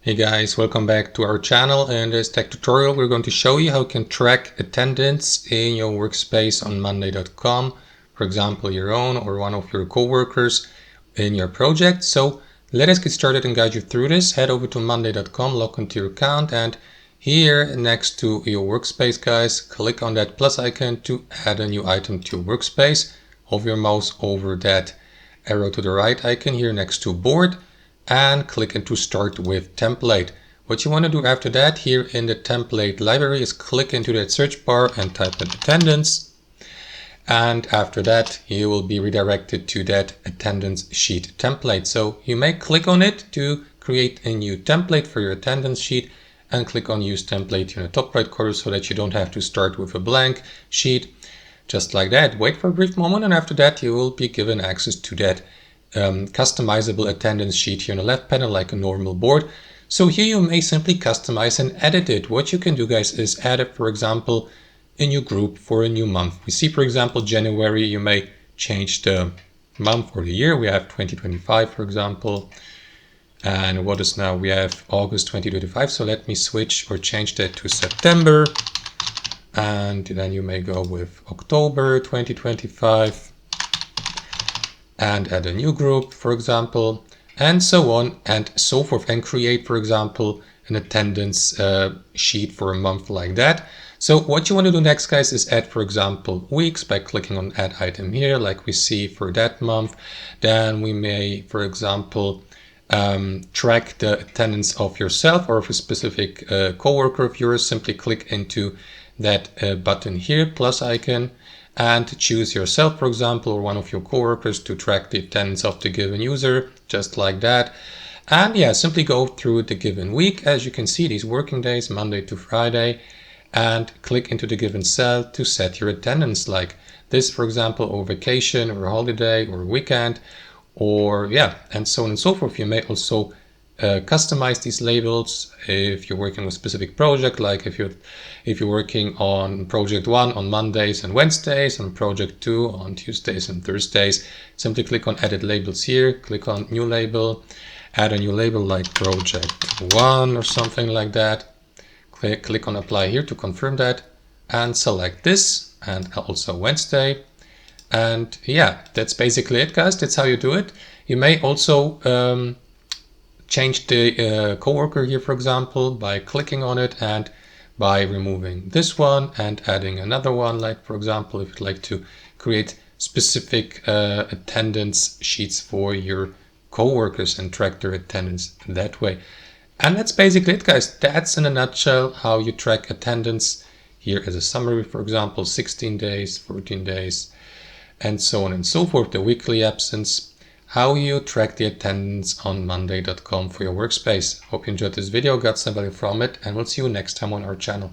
Hey guys, welcome back to our channel. In this tech tutorial we're going to show you how you can track attendance in your workspace on monday.com, for example your own or one of your co-workers in your project. So let us get started and guide you through this. Head over to monday.com, log into your account, and here next to your workspace, guys, click on that plus icon to add a new item to your workspace. Hover your mouse over that arrow to the right icon here next to board and click into start with template. What you want to do after that here in the template library is click into that search bar and type in attendance. And after that, you will be redirected to that attendance sheet template. So you may click on it to create a new template for your attendance sheet and click on use template in the top right corner so that you don't have to start with a blank sheet. Just like that. Wait for a brief moment, and after that you will be given access to that customizable attendance sheet here on the left panel like a normal board. So here you may simply customize and edit it. What you can do, guys, is add it, for example, a new group for a new month. We see, for example, January. You may change the month or the year. We have 2025, for example. And what is now? We have August 2025. So let me switch or change that to September. And then you may go with October 2025. And add a new group, for example, and so on and so forth, and create, for example, an attendance sheet for a month like that. So what you want to do next, guys, is add, for example, weeks by clicking on add item here, like we see for that month. Then we may, for example, track the attendance of yourself or of a specific coworker of yours. Simply click into that button here, plus icon, and choose yourself, for example, or one of your coworkers to track the attendance of the given user, just like that. And yeah, simply go through the given week. As you can see, these working days, Monday to Friday, and click into the given cell to set your attendance like this, for example, or vacation or holiday or weekend, or yeah, and so on and so forth. You may also customize these labels if you're working on a specific project, like if you're working on project 1 on Mondays and Wednesdays, on project 2 on Tuesdays and Thursdays. Simply click on edit labels here, click on new label, add a new label like project 1 or something like that. Click on apply here to confirm that, and select this, and also Wednesday. And yeah, that's basically it, guys. That's how you do it. You may also change the coworker here, for example, by clicking on it and by removing this one and adding another one, like, for example, if you'd like to create specific attendance sheets for your coworkers and track their attendance that way. And that's basically it, guys. That's in a nutshell how you track attendance. Here as a summary, for example, 16 days, 14 days, and so on and so forth, the weekly absence, how you track the attendance on monday.com for your workspace. Hope you enjoyed this video, got some value from it, and we'll see you next time on our channel.